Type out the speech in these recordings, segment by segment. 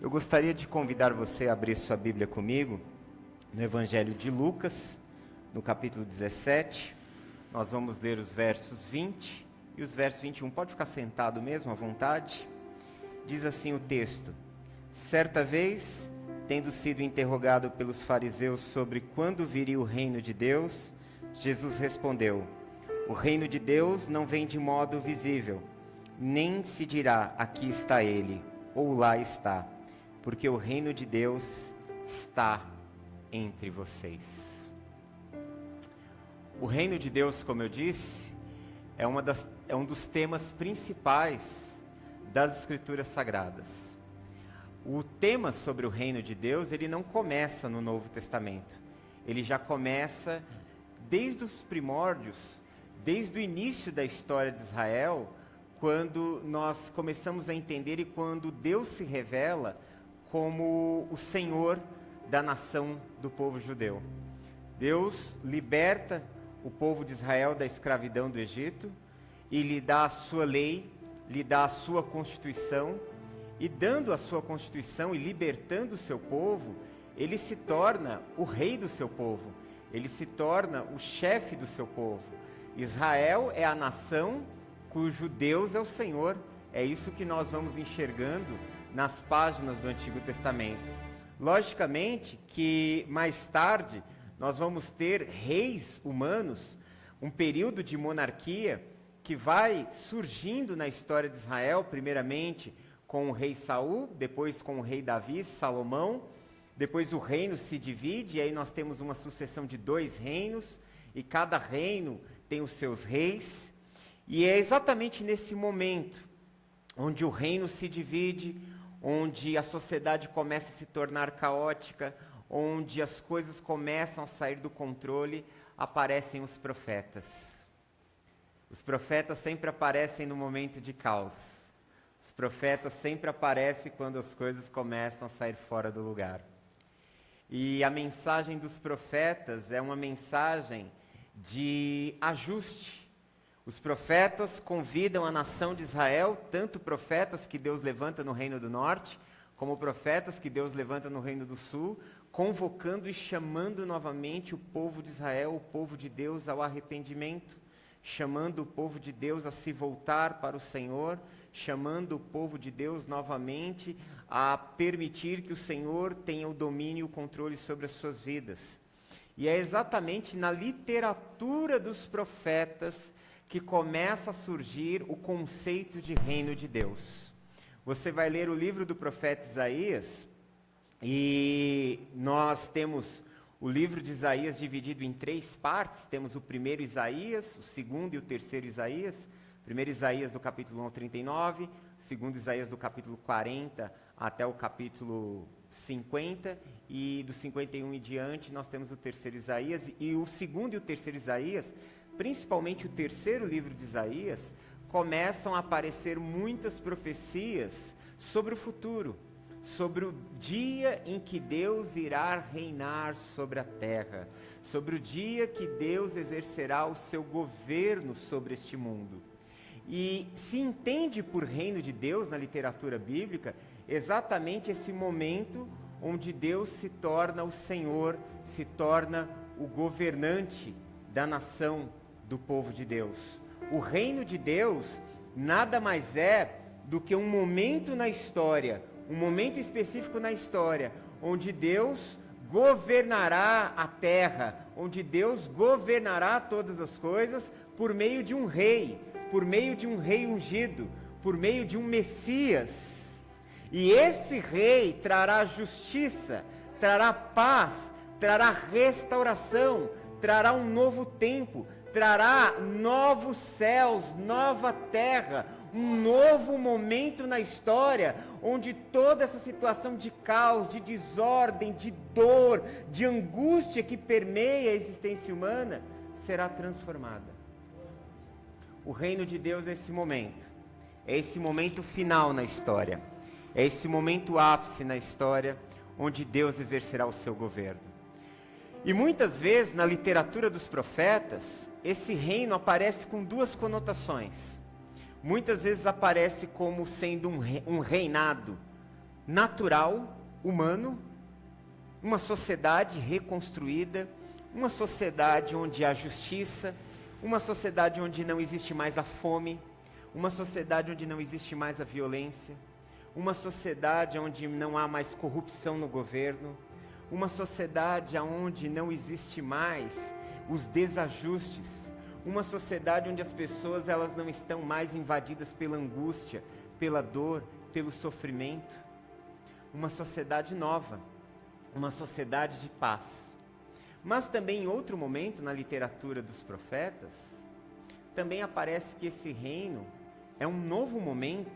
Eu gostaria de convidar você a abrir sua Bíblia comigo no Evangelho de Lucas, no capítulo 17. Nós vamos ler os versos 20 e os versos 21. Pode ficar sentado mesmo, à vontade. Diz assim o texto: certa vez, tendo sido interrogado pelos fariseus sobre quando viria o reino de Deus, Jesus respondeu: o reino de Deus não vem de modo visível, nem se dirá aqui está ele, ou lá está, porque o reino de Deus está entre vocês. O reino de Deus, como eu disse, é um dos temas principais das Escrituras Sagradas. O tema sobre o reino de Deus, ele não começa no Novo Testamento. Ele já começa desde os primórdios, desde o início da história de Israel, quando nós começamos a entender e quando Deus se revela como o Senhor da nação do povo judeu. Deus liberta o povo de Israel da escravidão do Egito e lhe dá a sua lei, lhe dá a sua constituição, e dando a sua constituição e libertando o seu povo, ele se torna o rei do seu povo, ele se torna o chefe do seu povo. Israel é a nação cujo Deus é o Senhor. É isso que nós vamos enxergando nas páginas do Antigo Testamento. Logicamente que mais tarde nós vamos ter reis humanos, um período de monarquia que vai surgindo na história de Israel, primeiramente com o rei Saul, depois com o rei Davi, Salomão. Depois o reino se divide, e aí nós temos uma sucessão de 2 reinos, e cada reino tem os seus reis. E é exatamente nesse momento, onde o reino se divide, onde a sociedade começa a se tornar caótica, onde as coisas começam a sair do controle, aparecem os profetas. Os profetas sempre aparecem no momento de caos. Os profetas sempre aparecem quando as coisas começam a sair fora do lugar. E a mensagem dos profetas é uma mensagem de ajuste. Os profetas convidam a nação de Israel, tanto profetas que Deus levanta no Reino do Norte, como profetas que Deus levanta no Reino do Sul, convocando e chamando novamente o povo de Israel, o povo de Deus, ao arrependimento, chamando o povo de Deus a se voltar para o Senhor, chamando o povo de Deus novamente a permitir que o Senhor tenha o domínio e o controle sobre as suas vidas. E é exatamente na literatura dos profetas que começa a surgir o conceito de reino de Deus. Você vai ler o livro do profeta Isaías, e nós temos o livro de Isaías dividido em 3 partes. Temos o primeiro Isaías, o segundo e o terceiro Isaías. O primeiro Isaías do capítulo 1 ao 39, o segundo Isaías do capítulo 40 até o capítulo 50, e do 51 em diante nós temos o terceiro Isaías. E o segundo e o terceiro Isaías, principalmente o terceiro livro de Isaías, começam a aparecer muitas profecias sobre o futuro, sobre o dia em que Deus irá reinar sobre a terra, sobre o dia que Deus exercerá o seu governo sobre este mundo. E se entende por reino de Deus na literatura bíblica exatamente esse momento onde Deus se torna o Senhor, se torna o governante da nação do povo de Deus. O reino de Deus nada mais é do que um momento na história, um momento específico na história, onde Deus governará a terra, onde Deus governará todas as coisas por meio de um rei, por meio de um rei ungido, por meio de um Messias. E esse rei trará justiça, trará paz, trará restauração, trará um novo tempo, trará novos céus, nova terra, um novo momento na história, onde toda essa situação de caos, de desordem, de dor, de angústia que permeia a existência humana, será transformada. O reino de Deus é esse momento final na história, é esse momento ápice na história, onde Deus exercerá o seu governo. E muitas vezes na literatura dos profetas, esse reino aparece com 2 conotações. Muitas vezes aparece como sendo um reinado natural, humano, uma sociedade reconstruída, uma sociedade onde há justiça, uma sociedade onde não existe mais a fome, uma sociedade onde não existe mais a violência, uma sociedade onde não há mais corrupção no governo, uma sociedade onde não existe mais os desajustes, uma sociedade onde as pessoas elas não estão mais invadidas pela angústia, pela dor, pelo sofrimento, uma sociedade nova, uma sociedade de paz. Mas também em outro momento na literatura dos profetas, também aparece que esse reino é um novo momento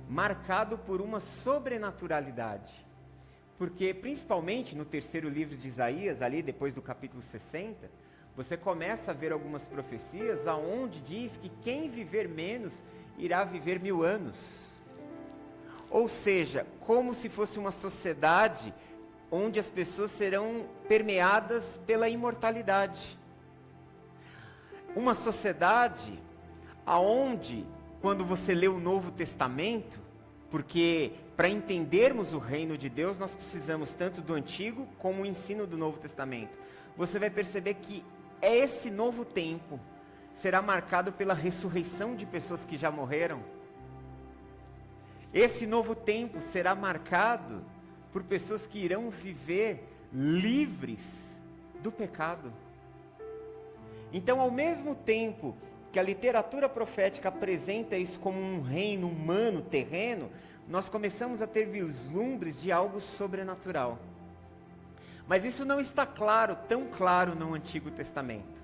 marcado por uma sobrenaturalidade. Porque principalmente no terceiro livro de Isaías, ali depois do capítulo 60, você começa a ver algumas profecias aonde diz que quem viver menos irá viver 1000 anos. Ou seja, como se fosse uma sociedade onde as pessoas serão permeadas pela imortalidade. Uma sociedade aonde, quando você lê o Novo Testamento, porque para entendermos o reino de Deus, nós precisamos tanto do Antigo como o ensino do Novo Testamento. Você vai perceber que esse novo tempo será marcado pela ressurreição de pessoas que já morreram. Esse novo tempo será marcado por pessoas que irão viver livres do pecado. Então, ao mesmo tempo que a literatura profética apresenta isso como um reino humano, terreno, nós começamos a ter vislumbres de algo sobrenatural. Mas isso não está claro, tão claro no Antigo Testamento.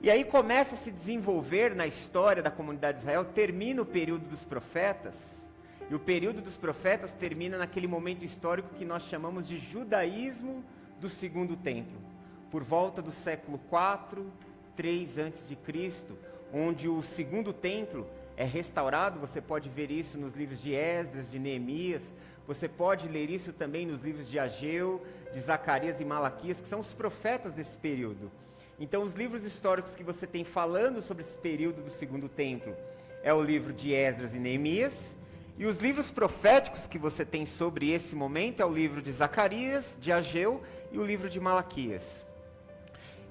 E aí começa a se desenvolver na história da comunidade de Israel, termina o período dos profetas, e o período dos profetas termina naquele momento histórico que nós chamamos de judaísmo do segundo templo, por volta do século 4, 3 a.C., onde o segundo templo é restaurado. Você pode ver isso nos livros de Esdras, de Neemias, você pode ler isso também nos livros de Ageu, de Zacarias e Malaquias, que são os profetas desse período. Então os livros históricos que você tem falando sobre esse período do segundo templo é o livro de Esdras e Neemias, e os livros proféticos que você tem sobre esse momento é o livro de Zacarias, de Ageu e o livro de Malaquias.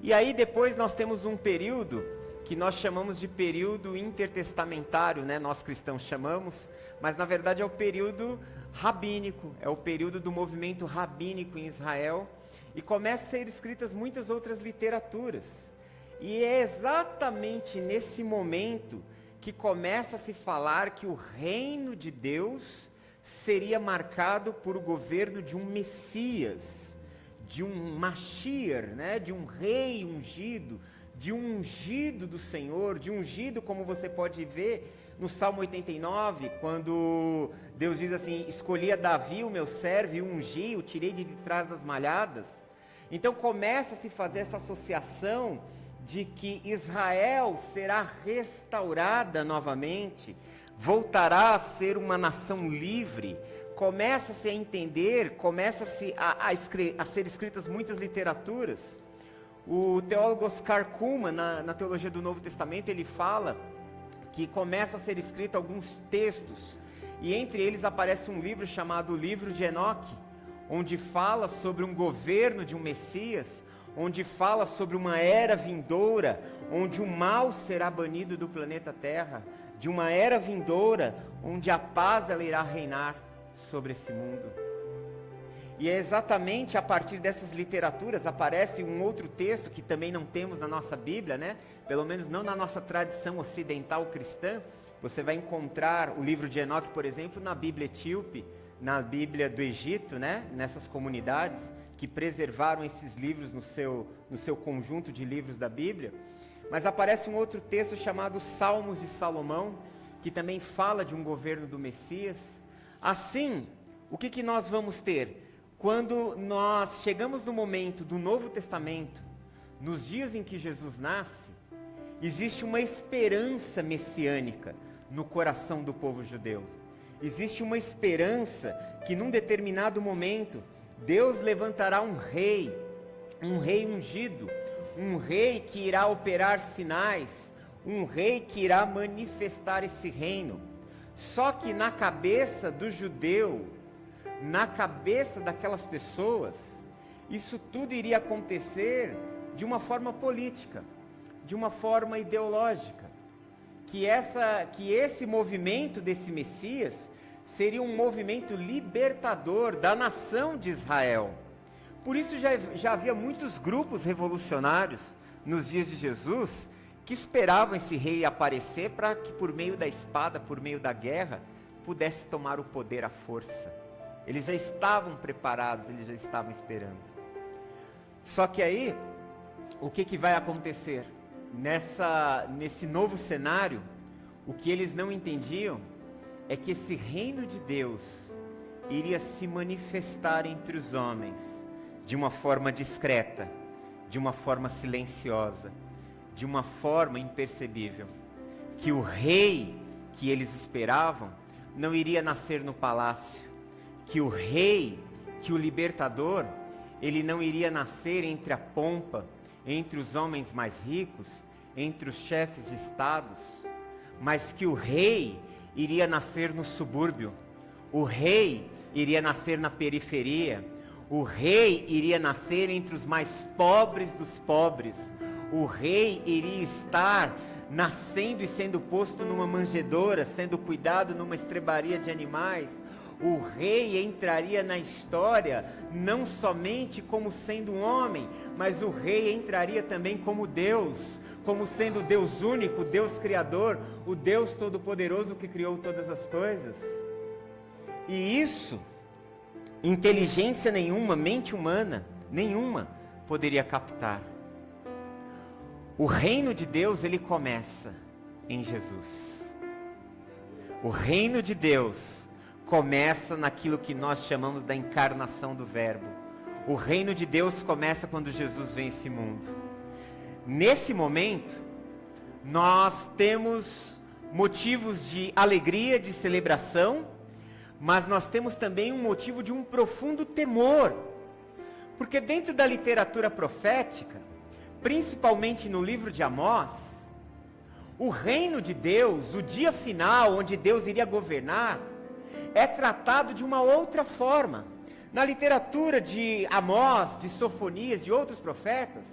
E aí depois nós temos um período que nós chamamos de período intertestamentário, né? Nós cristãos chamamos, mas na verdade é o período rabínico, é o período do movimento rabínico em Israel, e começam a ser escritas muitas outras literaturas. E é exatamente nesse momento que começa a se falar que o reino de Deus seria marcado por o governo de um Messias, de um Mashiach, né? De um rei ungido, de um ungido do Senhor, de um ungido, como você pode ver no Salmo 89, quando Deus diz assim: escolhi a Davi, o meu servo, e o ungi, o tirei de trás das malhadas. Então começa a se fazer essa associação de que Israel será restaurada novamente, voltará a ser uma nação livre. Começa-se a entender, começa-se a ser escritas muitas literaturas. O teólogo Oscar Cullmann, na teologia do Novo Testamento, ele fala que começa a ser escrito alguns textos, e entre eles aparece um livro chamado o Livro de Enoque, onde fala sobre um governo de um Messias, onde fala sobre uma era vindoura, onde o mal será banido do planeta Terra, de uma era vindoura, onde a paz ela irá reinar sobre esse mundo. E é exatamente a partir dessas literaturas aparece um outro texto que também não temos na nossa Bíblia, né? Pelo menos não na nossa tradição ocidental cristã. Você vai encontrar o livro de Enoque, por exemplo, na Bíblia etíope, na Bíblia do Egito, né? Nessas comunidades que preservaram esses livros no seu conjunto de livros da Bíblia. Mas aparece um outro texto chamado Salmos de Salomão, que também fala de um governo do Messias. Assim, o que nós vamos ter? Quando nós chegamos no momento do Novo Testamento, nos dias em que Jesus nasce, existe uma esperança messiânica no coração do povo judeu. Existe uma esperança que num determinado momento, Deus levantará um rei ungido, um rei que irá operar sinais, um rei que irá manifestar esse reino. Só que na cabeça do judeu, na cabeça daquelas pessoas, isso tudo iria acontecer de uma forma política, de uma forma ideológica, que esse movimento desse Messias seria um movimento libertador da nação de Israel. Por isso já havia muitos grupos revolucionários nos dias de Jesus que esperavam esse rei aparecer para que por meio da espada, por meio da guerra, pudesse tomar o poder à força. Eles já estavam preparados, eles já estavam esperando. Só que aí, o que vai acontecer? Nesse novo cenário, o que eles não entendiam é que esse reino de Deus iria se manifestar entre os homens de uma forma discreta, de uma forma silenciosa, de uma forma impercebível. Que o rei que eles esperavam não iria nascer no palácio, que o rei, que o libertador, ele não iria nascer entre a pompa, entre os homens mais ricos, entre os chefes de estados, mas que o rei iria nascer no subúrbio, o rei iria nascer na periferia, o rei iria nascer entre os mais pobres dos pobres, o rei iria estar nascendo e sendo posto numa manjedoura, sendo cuidado numa estrebaria de animais. O rei entraria na história não somente como sendo um homem, mas o rei entraria também como Deus, como sendo Deus único, Deus criador, o Deus todo-poderoso que criou todas as coisas. E isso, inteligência nenhuma, mente humana nenhuma poderia captar. O reino de Deus, ele começa em Jesus. O reino de Deus começa naquilo que nós chamamos da encarnação do Verbo. O reino de Deus começa quando Jesus vem a esse mundo. Nesse momento, nós temos motivos de alegria, de celebração, mas nós temos também um motivo de um profundo temor. Porque dentro da literatura profética, principalmente no livro de Amós, o reino de Deus, o dia final, onde Deus iria governar, é tratado de uma outra forma. Na literatura de Amós, de Sofonias, de outros profetas,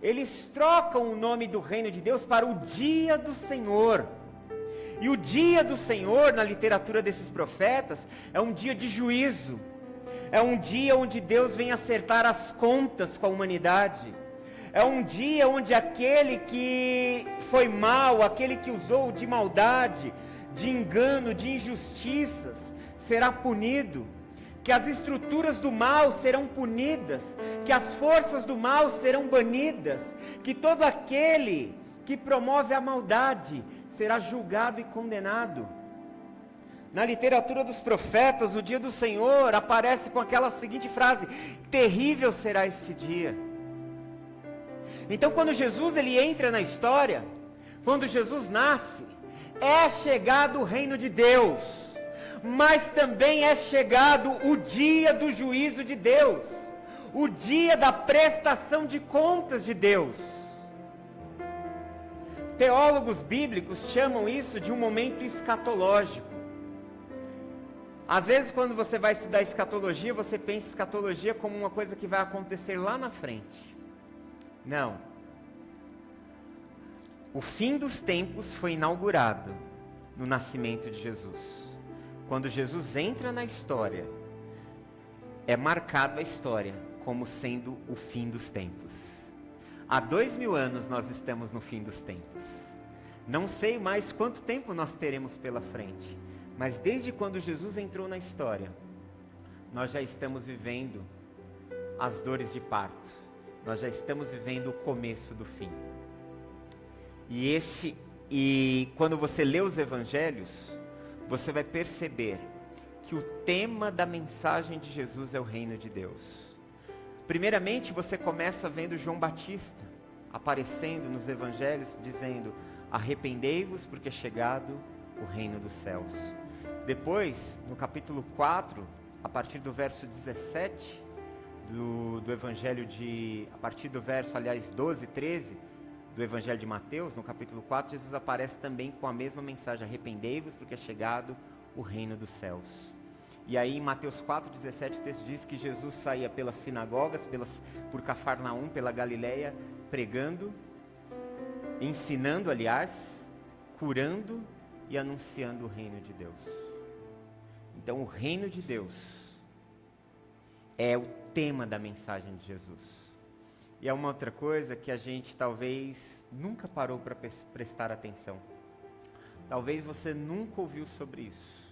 eles trocam o nome do reino de Deus para o dia do Senhor. E o dia do Senhor, na literatura desses profetas, é um dia de juízo. É um dia onde Deus vem acertar as contas com a humanidade. É um dia onde aquele que foi mal, aquele que usou de maldade, de engano, de injustiças, será punido. Que as estruturas do mal serão punidas, que as forças do mal serão banidas, que todo aquele que promove a maldade será julgado e condenado. Na literatura dos profetas, o dia do Senhor aparece com aquela seguinte frase: terrível será esse dia. Então, quando Jesus ele entra na história, quando Jesus nasce, é chegado o reino de Deus, mas também é chegado o dia do juízo de Deus, o dia da prestação de contas de Deus. Teólogos bíblicos chamam isso de um momento escatológico. Às vezes, quando você vai estudar escatologia, você pensa escatologia como uma coisa que vai acontecer lá na frente. Não. O fim dos tempos foi inaugurado no nascimento de Jesus. Quando Jesus entra na história, é marcada a história como sendo o fim dos tempos. Há 2000 anos nós estamos no fim dos tempos. Não sei mais quanto tempo nós teremos pela frente, mas desde quando Jesus entrou na história, nós já estamos vivendo as dores de parto. Nós já estamos vivendo o começo do fim. E quando você lê os evangelhos, você vai perceber que o tema da mensagem de Jesus é o reino de Deus. Primeiramente, você começa vendo João Batista aparecendo nos evangelhos, dizendo: arrependei-vos porque é chegado o reino dos céus. Depois, no capítulo 4, a partir do verso 17, do evangelho a partir do verso, 12, 13, do evangelho de Mateus, no capítulo 4, Jesus aparece também com a mesma mensagem: arrependei-vos porque é chegado o reino dos céus. E aí em Mateus 4,17 o texto diz que Jesus saía pelas sinagogas, por Cafarnaum, pela Galileia, pregando, ensinando, aliás, curando e anunciando o reino de Deus. Então o reino de Deus é o tema da mensagem de Jesus. E é uma outra coisa que a gente talvez nunca parou para prestar atenção. Talvez você nunca ouviu sobre isso.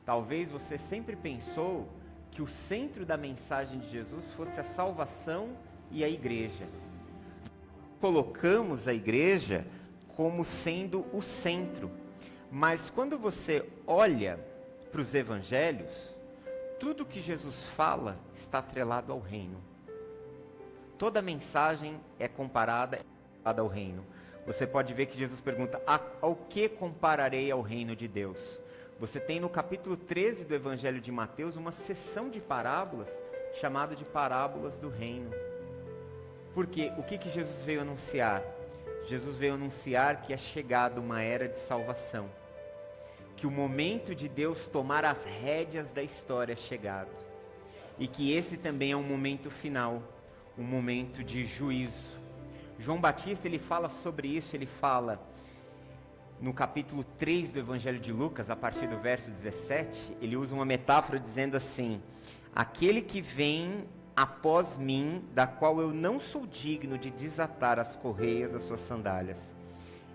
Talvez você sempre pensou que o centro da mensagem de Jesus fosse a salvação e a igreja. Colocamos a igreja como sendo o centro. Mas quando você olha para os evangelhos, tudo que Jesus fala está atrelado ao reino. Toda mensagem é comparada ao reino. Você pode ver que Jesus pergunta, ao que compararei ao reino de Deus? Você tem no capítulo 13 do Evangelho de Mateus uma seção de parábolas chamada de parábolas do reino. Porque o que Jesus veio anunciar? Jesus veio anunciar que é chegada uma era de salvação. Que o momento de Deus tomar as rédeas da história é chegado. E que esse também é um momento final, um momento de juízo. João Batista, ele fala sobre isso, ele fala no capítulo 3 do Evangelho de Lucas, a partir do verso 17, ele usa uma metáfora dizendo assim: aquele que vem após mim, da qual eu não sou digno de desatar as correias das suas sandálias,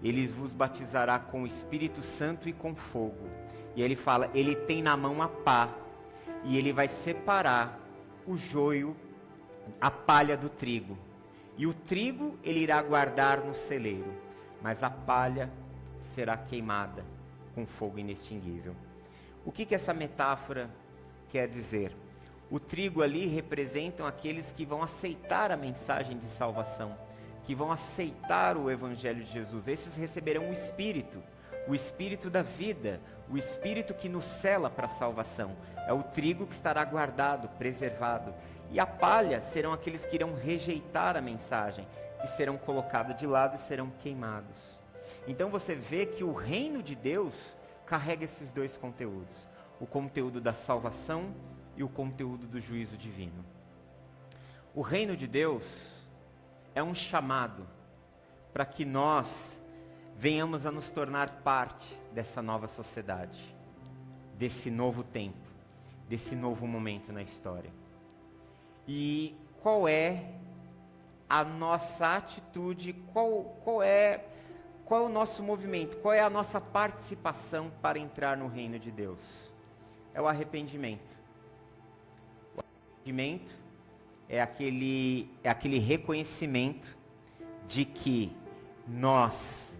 ele vos batizará com o Espírito Santo e com fogo. E ele fala, ele tem na mão a pá, e ele vai separar o joio, a palha do trigo. E o trigo ele irá guardar no celeiro, mas a palha será queimada com fogo inextinguível. O que essa metáfora quer dizer? O trigo ali representam aqueles que vão aceitar a mensagem de salvação, que vão aceitar o Evangelho de Jesus. Esses receberão o Espírito da vida, o Espírito que nos sela para a salvação. É o trigo que estará guardado, preservado. E a palha serão aqueles que irão rejeitar a mensagem, que serão colocados de lado e serão queimados. Então você vê que o reino de Deus carrega esses dois conteúdos. O conteúdo da salvação e o conteúdo do juízo divino. O reino de Deus é um chamado para que nós venhamos a nos tornar parte dessa nova sociedade, desse novo tempo, desse novo momento na história. E qual é a nossa atitude, qual é o nosso movimento, qual é a nossa participação para entrar no reino de Deus? É o arrependimento. O arrependimento é aquele reconhecimento de que nós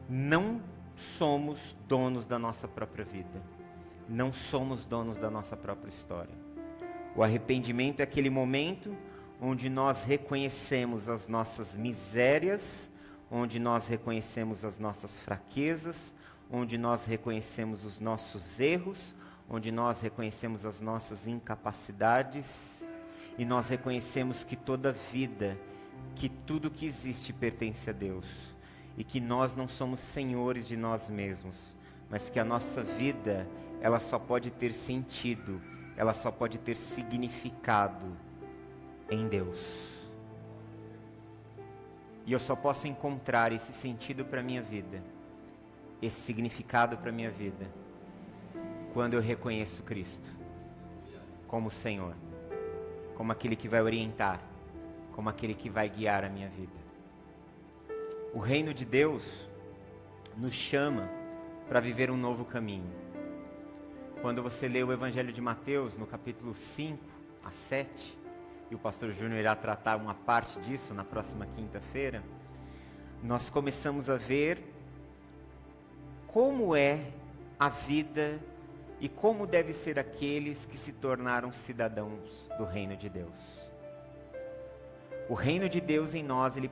não somos donos da nossa própria vida, não somos donos da nossa própria história. O arrependimento é aquele momento onde nós reconhecemos as nossas misérias, onde nós reconhecemos as nossas fraquezas, onde nós reconhecemos os nossos erros, onde nós reconhecemos as nossas incapacidades, e nós reconhecemos que toda vida, que tudo que existe pertence a Deus, e que nós não somos senhores de nós mesmos, mas que a nossa vida, ela só pode ter sentido, ela só pode ter significado em Deus. E eu só posso encontrar esse sentido para a minha vida, esse significado para a minha vida, quando eu reconheço Cristo como Senhor, como aquele que vai orientar, como aquele que vai guiar a minha vida. O reino de Deus nos chama para viver um novo caminho. Quando você lê o Evangelho de Mateus, no capítulo 5 a 7, e o pastor Júnior irá tratar uma parte disso na próxima quinta-feira, nós começamos a ver como é a vida e como deve ser aqueles que se tornaram cidadãos do reino de Deus. O reino de Deus em nós, ele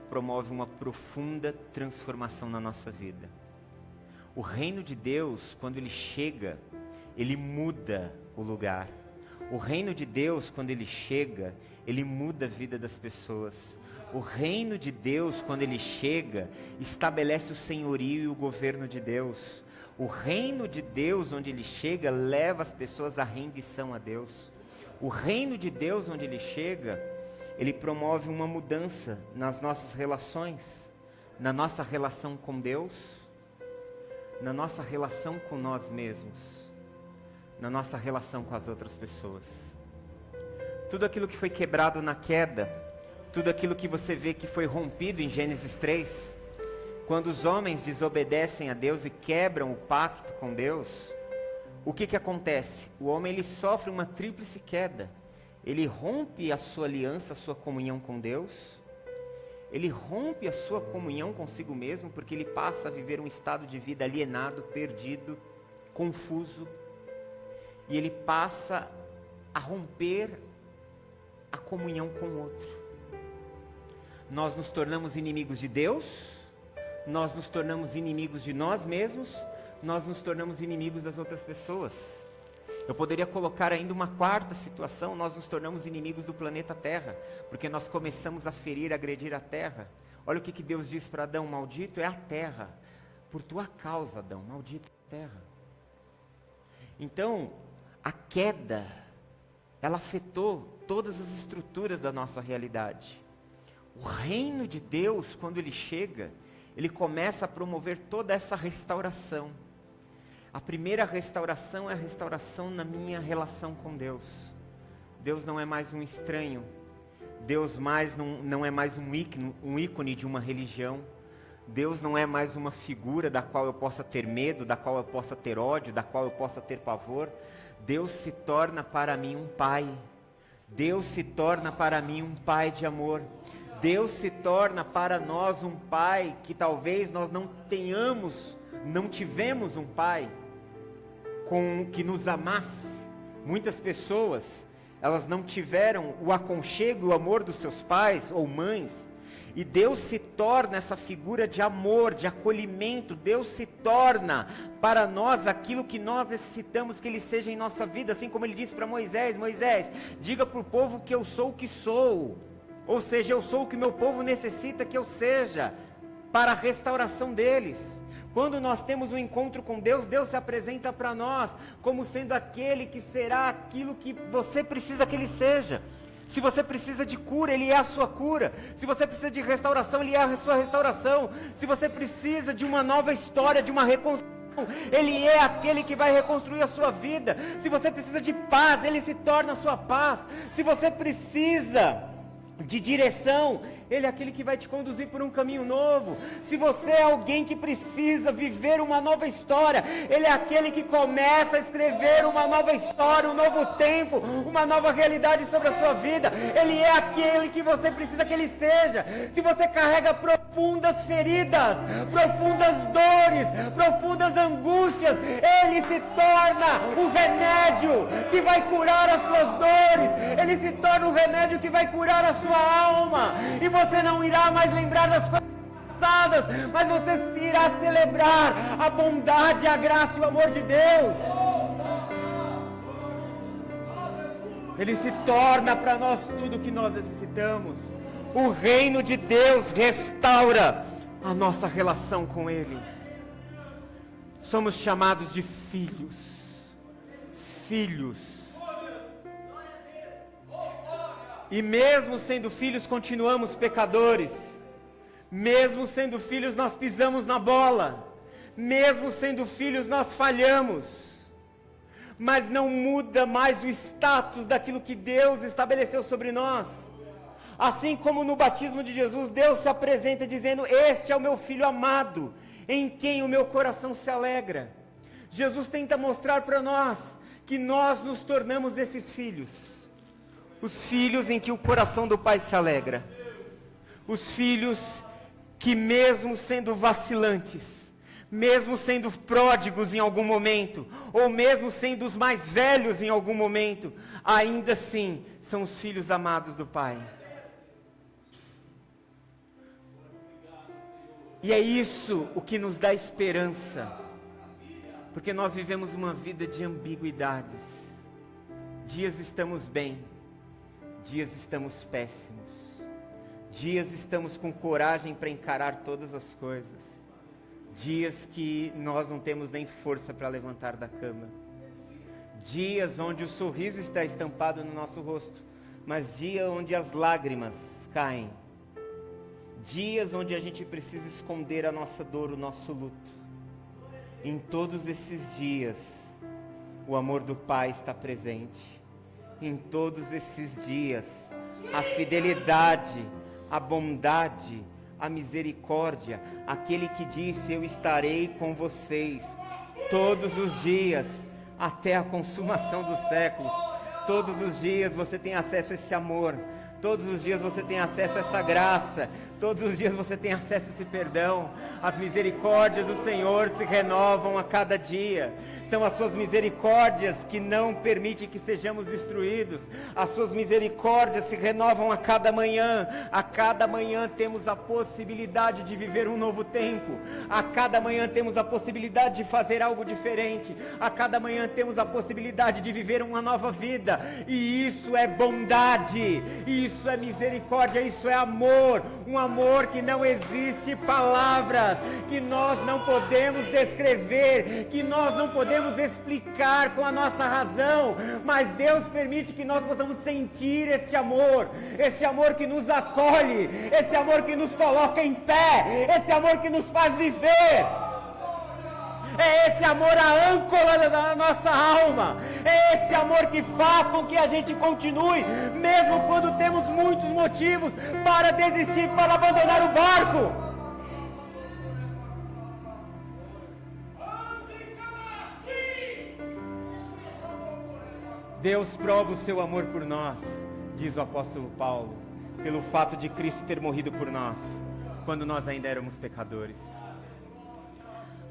promove uma profunda transformação na nossa vida. O reino de Deus, quando ele chega, ele muda o lugar. O reino de Deus, quando ele chega, ele muda a vida das pessoas. O reino de Deus, quando ele chega, estabelece o senhorio e o governo de Deus. O reino de Deus, onde ele chega, leva as pessoas à rendição a Deus. O reino de Deus, onde ele chega, ele promove uma mudança nas nossas relações, na nossa relação com Deus, na nossa relação com nós mesmos, na nossa relação com as outras pessoas. Tudo aquilo que foi quebrado na queda, tudo aquilo que você vê que foi rompido em Gênesis 3, quando os homens desobedecem a Deus e quebram o pacto com Deus, o que acontece? O homem ele sofre uma tríplice queda. Ele rompe a sua aliança, a sua comunhão com Deus. Ele rompe a sua comunhão consigo mesmo, porque ele passa a viver um estado de vida alienado, perdido, confuso. E ele passa a romper a comunhão com o outro. Nós nos tornamos inimigos de Deus, nós nos tornamos inimigos de nós mesmos, nós nos tornamos inimigos das outras pessoas. Eu poderia colocar ainda uma quarta situação: nós nos tornamos inimigos do planeta Terra, porque nós começamos a ferir, agredir a Terra. Olha o que Deus diz para Adão: maldito é a terra, por tua causa, Adão, maldita é a terra. Então, a queda, ela afetou todas as estruturas da nossa realidade. O reino de Deus, quando ele chega, ele começa a promover toda essa restauração. A primeira restauração é a restauração na minha relação com Deus. Deus não é mais um estranho. Deus não é mais um ícone de uma religião. Deus não é mais uma figura da qual eu possa ter medo, da qual eu possa ter ódio, da qual eu possa ter pavor. Deus se torna para mim um pai. Deus se torna para mim um pai de amor. Deus se torna para nós um pai que talvez nós não tivemos um pai que nos amasse. Muitas pessoas, elas não tiveram o aconchego e o amor dos seus pais ou mães, e Deus se torna essa figura de amor, de acolhimento. Deus se torna para nós aquilo que nós necessitamos que Ele seja em nossa vida, assim como Ele disse para Moisés: Moisés, diga para o povo que eu sou o que sou. Ou seja, eu sou o que meu povo necessita que eu seja, para a restauração deles. Quando nós temos um encontro com Deus, Deus se apresenta para nós como sendo aquele que será aquilo que você precisa que Ele seja. Se você precisa de cura, Ele é a sua cura. Se você precisa de restauração, Ele é a sua restauração. Se você precisa de uma nova história, de uma reconstrução, Ele é aquele que vai reconstruir a sua vida. Se você precisa de paz, Ele se torna a sua paz. Se você precisa de direção, Ele é aquele que vai te conduzir por um caminho novo. Se você é alguém que precisa viver uma nova história, Ele é aquele que começa a escrever uma nova história, um novo tempo, uma nova realidade sobre a sua vida. Ele é aquele que você precisa que Ele seja. Se você carrega profundas feridas, profundas dores, profundas angústias, Ele se torna o remédio que vai curar as suas dores. Ele se torna o remédio que vai curar a sua alma, e você não irá mais lembrar das coisas passadas, mas você irá celebrar a bondade, a graça e o amor de Deus. Ele se torna para nós tudo o que nós necessitamos. O reino de Deus restaura a nossa relação com Ele. Somos chamados de filhos. Filhos. E mesmo sendo filhos, continuamos pecadores. Mesmo sendo filhos, nós pisamos na bola. Mesmo sendo filhos, nós falhamos. Mas não muda mais o status daquilo que Deus estabeleceu sobre nós. Assim como no batismo de Jesus, Deus se apresenta dizendo: este é o meu filho amado, em quem o meu coração se alegra. Jesus tenta mostrar para nós que nós nos tornamos esses filhos. Os filhos em que o coração do Pai se alegra. Os filhos que, mesmo sendo vacilantes, mesmo sendo pródigos em algum momento, ou mesmo sendo os mais velhos em algum momento, ainda assim são os filhos amados do Pai. E é isso o que nos dá esperança, porque nós vivemos uma vida de ambiguidades. Dias estamos bem, dias estamos péssimos. Dias estamos com coragem para encarar todas as coisas. dias que nós não temos nem força para levantar da cama, dias onde o sorriso está estampado no nosso rosto, mas dias onde as lágrimas caem, dias onde a gente precisa esconder a nossa dor, o nosso luto. Em todos esses dias, o amor do Pai está presente. Em todos esses dias, a fidelidade, a bondade, a misericórdia, aquele que disse: eu estarei com vocês todos os dias, até a consumação dos séculos. Todos os dias você tem acesso a esse amor, todos os dias você tem acesso a essa graça, todos os dias você tem acesso a esse perdão. As misericórdias do Senhor se renovam a cada dia. São as suas misericórdias que não permitem que sejamos destruídos. As suas misericórdias se renovam a cada manhã. A cada manhã temos a possibilidade de viver um novo tempo. A cada manhã temos a possibilidade de fazer algo diferente. A cada manhã temos a possibilidade de viver uma nova vida. E isso é bondade, isso é misericórdia, isso é amor. Um amor que não existe palavras, que nós não podemos descrever, que nós não podemos explicar com a nossa razão, mas Deus permite que nós possamos sentir esse amor que nos acolhe, esse amor que nos coloca em pé, esse amor que nos faz viver. É esse amor a âncora da nossa alma. É esse amor que faz com que a gente continue, mesmo quando temos muitos motivos para desistir, para abandonar o barco. Deus prova o seu amor por nós, diz o apóstolo Paulo, pelo fato de Cristo ter morrido por nós, quando nós ainda éramos pecadores.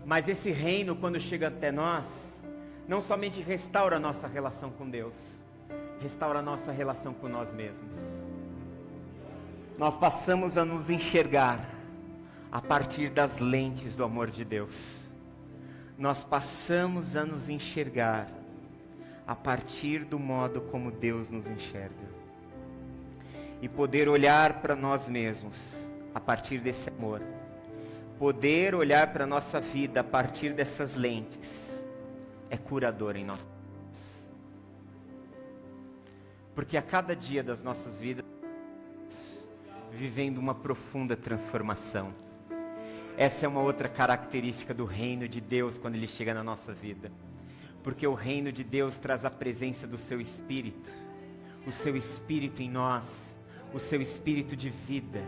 Mas esse reino, quando chega até nós, não somente restaura a nossa relação com Deus, restaura a nossa relação com nós mesmos. Nós passamos a nos enxergar a partir das lentes do amor de Deus. Nós passamos a nos enxergar a partir do modo como Deus nos enxerga. E poder olhar para nós mesmos a partir desse amor. Poder olhar para a nossa vida a partir dessas lentes é curador em nós. Porque a cada dia das nossas vidas, vivendo uma profunda transformação. Essa é uma outra característica do reino de Deus quando ele chega na nossa vida. Porque o reino de Deus traz a presença do seu Espírito. O seu Espírito em nós, o seu Espírito de vida.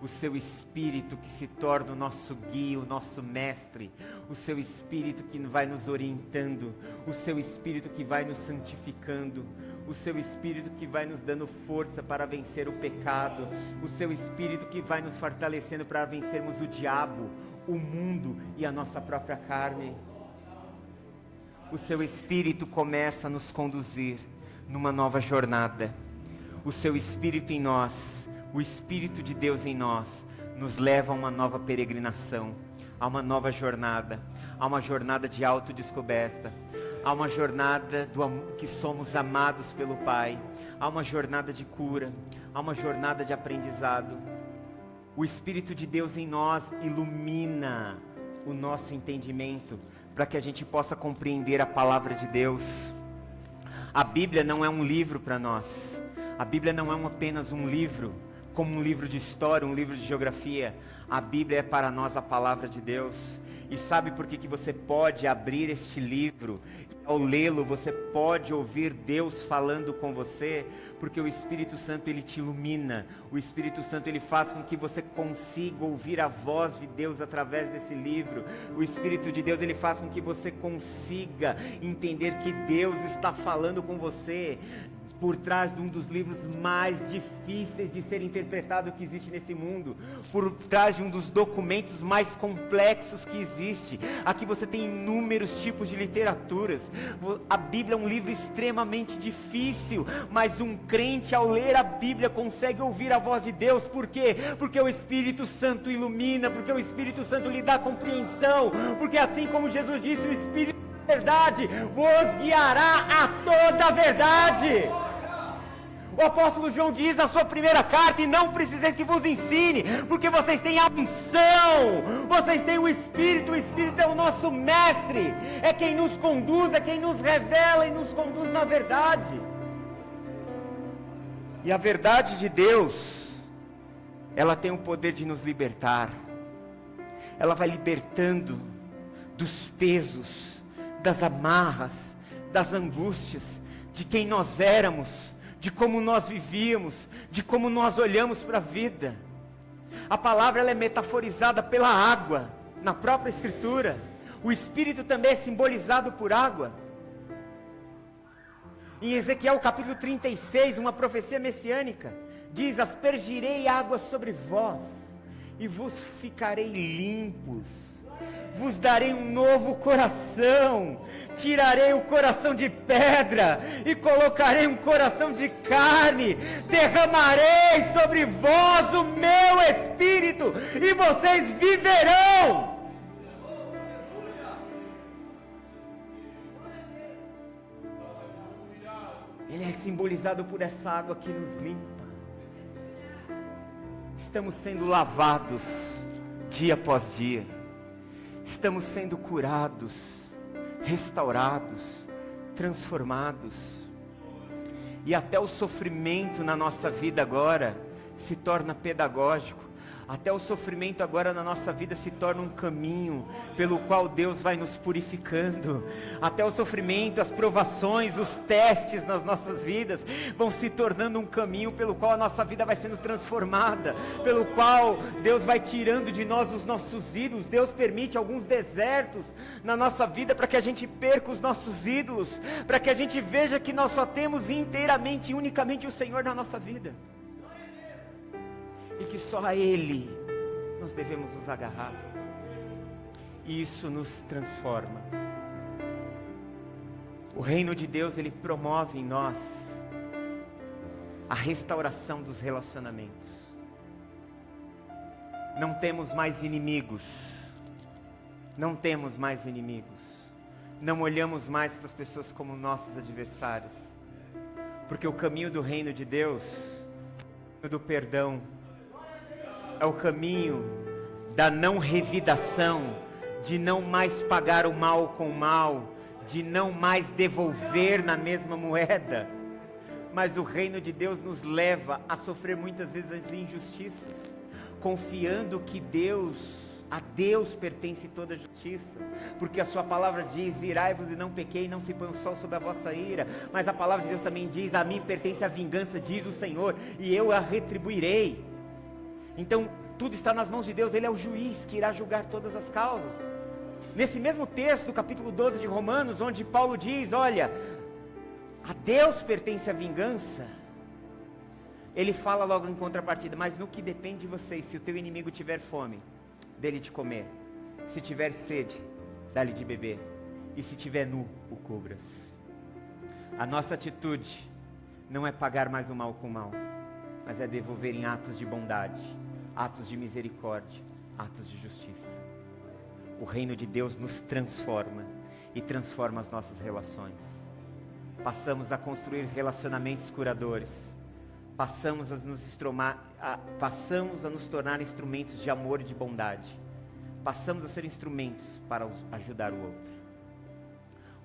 O seu Espírito que se torna o nosso guia, o nosso mestre, o seu Espírito que vai nos orientando, o seu Espírito que vai nos santificando, o seu Espírito que vai nos dando força para vencer o pecado, o seu Espírito que vai nos fortalecendo para vencermos o diabo, o mundo e a nossa própria carne. O seu Espírito começa a nos conduzir numa nova jornada. O seu Espírito em nós, o Espírito de Deus em nós, nos leva a uma nova peregrinação, a uma nova jornada, a uma jornada de autodescoberta, a uma jornada que somos amados pelo Pai, a uma jornada de cura, a uma jornada de aprendizado. O Espírito de Deus em nós ilumina o nosso entendimento, para que a gente possa compreender a palavra de Deus. A Bíblia não é um livro para nós, a Bíblia não é apenas um livro, como um livro de história, um livro de geografia. A Bíblia é para nós a palavra de Deus. E sabe por que você pode abrir este livro? Ao lê-lo, você pode ouvir Deus falando com você, porque o Espírito Santo, ele te ilumina. O Espírito Santo, ele faz com que você consiga ouvir a voz de Deus através desse livro. O Espírito de Deus, ele faz com que você consiga entender que Deus está falando com você por trás de um dos livros mais difíceis de ser interpretado que existe nesse mundo, por trás de um dos documentos mais complexos que existe. Aqui você tem inúmeros tipos de literaturas. A Bíblia é um livro extremamente difícil, mas um crente, ao ler a Bíblia, consegue ouvir a voz de Deus. Por quê? Porque o Espírito Santo ilumina, porque o Espírito Santo lhe dá compreensão, porque assim como Jesus disse, o Espírito da verdade vos guiará a toda a verdade. O apóstolo João diz na sua primeira carta: e não preciseis que vos ensine, porque vocês têm a unção, vocês têm o Espírito é o nosso mestre, é quem nos conduz, é quem nos revela e nos conduz na verdade. E a verdade de Deus, ela tem o poder de nos libertar, ela vai libertando dos pesos, das amarras, das angústias, de quem nós éramos, de como nós vivíamos, de como nós olhamos para a vida. A palavra ela é metaforizada pela água, na própria Escritura. O Espírito também é simbolizado por água. Em Ezequiel capítulo 36, uma profecia messiânica, diz: aspergirei água sobre vós, e vos ficarei limpos. Vos darei um novo coração, tirarei o coração de pedra, e colocarei um coração de carne, derramarei sobre vós o meu Espírito, e vocês viverão. Ele é simbolizado por essa água que nos limpa. Estamos sendo lavados, dia após dia. Estamos sendo curados, restaurados, transformados. E até o sofrimento na nossa vida agora se torna pedagógico. Até o sofrimento agora na nossa vida se torna um caminho pelo qual Deus vai nos purificando. Até o sofrimento, as provações, os testes nas nossas vidas vão se tornando um caminho pelo qual a nossa vida vai sendo transformada, pelo qual Deus vai tirando de nós os nossos ídolos. Deus permite alguns desertos na nossa vida para que a gente perca os nossos ídolos, para que a gente veja que nós só temos inteiramente e unicamente o Senhor na nossa vida, e que só a Ele nós devemos nos agarrar. E isso nos transforma. O reino de Deus, ele promove em nós a restauração dos relacionamentos. Não temos mais inimigos. Não temos mais inimigos. Não olhamos mais para as pessoas como nossos adversários. Porque o caminho do reino de Deus, do perdão, é o caminho da não revidação, de não mais pagar o mal com o mal, de não mais devolver na mesma moeda. Mas o reino de Deus nos leva a sofrer muitas vezes as injustiças, confiando que a Deus pertence toda a justiça, porque a sua palavra diz: irai-vos e não pequei, não se põe o sol sobre a vossa ira. Mas a palavra de Deus também diz: a mim pertence a vingança, diz o Senhor, e eu a retribuirei. Então, tudo está nas mãos de Deus. Ele é o juiz que irá julgar todas as causas. Nesse mesmo texto do capítulo 12 de Romanos, onde Paulo diz: olha, a Deus pertence a vingança, ele fala logo em contrapartida: mas no que depende de vocês, se o teu inimigo tiver fome, dele de comer; se tiver sede, dá-lhe de beber; e se tiver nu, o cubras. A nossa atitude não é pagar mais o mal com o mal, mas é devolver em atos de bondade, atos de misericórdia, atos de justiça. O reino de Deus nos transforma e transforma as nossas relações. Passamos a construir relacionamentos curadores. Passamos a nos tornar instrumentos de amor e de bondade. Passamos a ser instrumentos para ajudar o outro.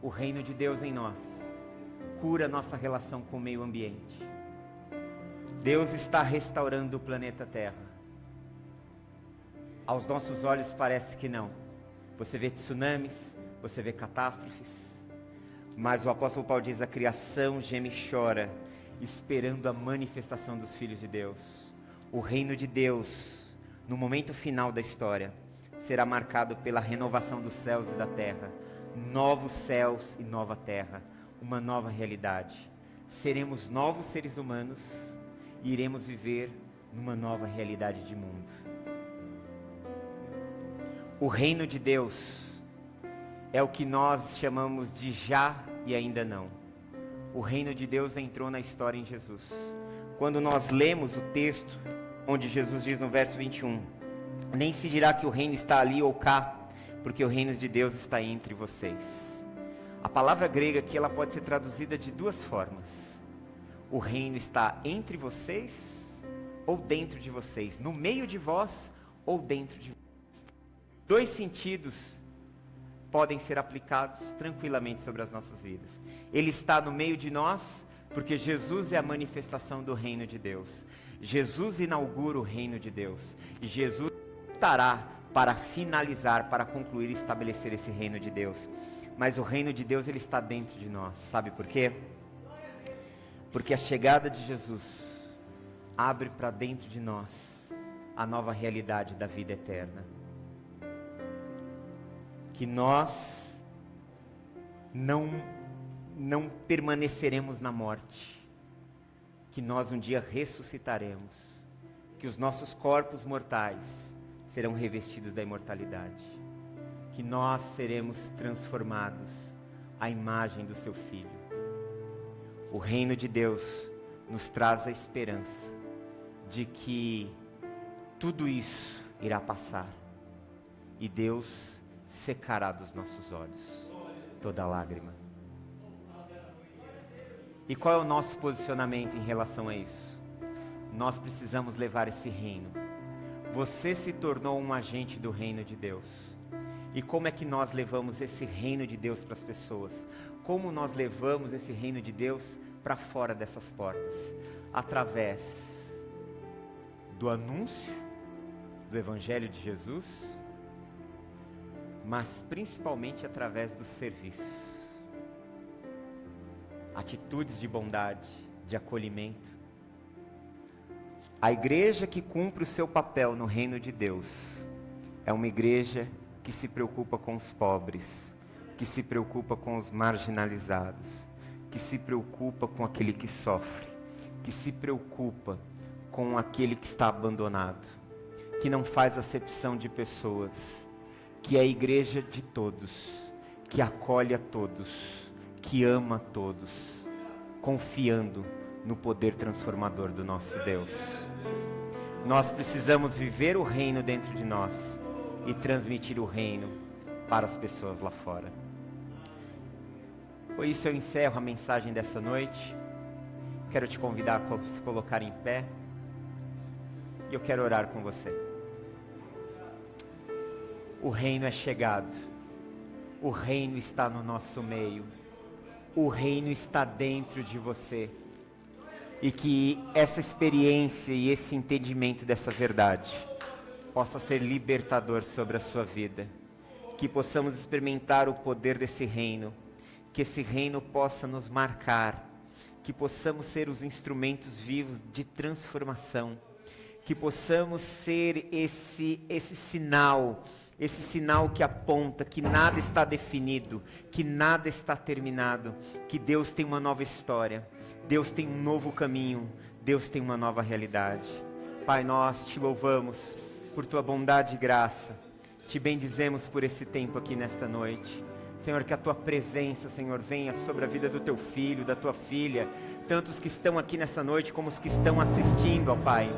O reino de Deus em nós cura nossa relação com o meio ambiente. Deus está restaurando o planeta Terra. Aos nossos olhos parece que não. Você vê tsunamis, você vê catástrofes, mas o apóstolo Paulo diz: a criação geme e chora, esperando a manifestação dos filhos de Deus. O reino de Deus, no momento final da história, será marcado pela renovação dos céus e da terra. Novos céus e nova terra, uma nova realidade. Seremos novos seres humanos e iremos viver numa nova realidade de mundo. O reino de Deus é o que nós chamamos de já e ainda não. O reino de Deus entrou na história em Jesus. Quando nós lemos o texto, onde Jesus diz no verso 21, nem se dirá que o reino está ali ou cá, porque o reino de Deus está entre vocês. A palavra grega aqui, ela pode ser traduzida de duas formas. O reino está entre vocês ou dentro de vocês, no meio de vós ou dentro de vós. 2 sentidos podem ser aplicados tranquilamente sobre as nossas vidas. Ele está no meio de nós, porque Jesus é a manifestação do reino de Deus. Jesus inaugura o reino de Deus. E Jesus voltará para finalizar, para concluir e estabelecer esse reino de Deus. Mas o reino de Deus, ele está dentro de nós. Sabe por quê? Porque a chegada de Jesus abre para dentro de nós a nova realidade da vida eterna. Que nós não permaneceremos na morte, que nós um dia ressuscitaremos, que os nossos corpos mortais serão revestidos da imortalidade, que nós seremos transformados à imagem do seu Filho. O reino de Deus nos traz a esperança de que tudo isso irá passar e Deus secará dos nossos olhos toda lágrima. E qual é o nosso posicionamento em relação a isso? Nós precisamos levar esse reino. Você se tornou um agente do reino de Deus. E como é que nós levamos esse reino de Deus para as pessoas? Como nós levamos esse reino de Deus para fora dessas portas? Através do anúncio do Evangelho de Jesus, mas principalmente através do serviço. Atitudes de bondade, de acolhimento. A igreja que cumpre o seu papel no reino de Deus é uma igreja que se preocupa com os pobres, que se preocupa com os marginalizados, que se preocupa com aquele que sofre, que se preocupa com aquele que está abandonado, que não faz acepção de pessoas, que é a igreja de todos, que acolhe a todos, que ama a todos, confiando no poder transformador do nosso Deus. Nós precisamos viver o reino dentro de nós e transmitir o reino para as pessoas lá fora. Por isso eu encerro a mensagem dessa noite. Quero te convidar a se colocar em pé e eu quero orar com você. O reino é chegado, o reino está no nosso meio, o reino está dentro de você. E que essa experiência e esse entendimento dessa verdade possa ser libertador sobre a sua vida. Que possamos experimentar o poder desse reino. Que esse reino possa nos marcar. Que possamos ser os instrumentos vivos de transformação. Que possamos ser esse sinal. Esse sinal que aponta que nada está definido. Que nada está terminado. Que Deus tem uma nova história. Deus tem um novo caminho, Deus tem uma nova realidade. Pai, nós te louvamos por tua bondade e graça, te bendizemos por esse tempo aqui nesta noite. Senhor, que a tua presença, Senhor, venha sobre a vida do teu filho, da tua filha, tanto os que estão aqui nessa noite como os que estão assistindo, ó Pai.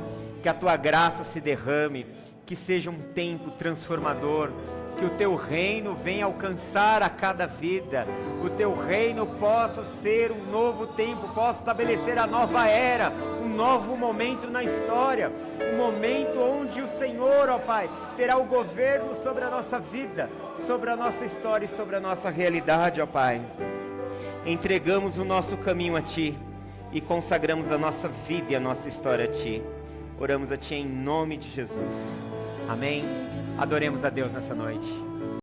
Que a tua graça se derrame, que seja um tempo transformador, que o teu reino venha alcançar a cada vida, o teu reino possa ser um novo tempo, possa estabelecer a nova era, um novo momento na história, um momento onde o Senhor, ó Pai, terá o governo sobre a nossa vida, sobre a nossa história e sobre a nossa realidade, ó Pai. Entregamos o nosso caminho a Ti e consagramos a nossa vida e a nossa história a Ti. Oramos a Ti em nome de Jesus. Amém. Adoremos a Deus nessa noite.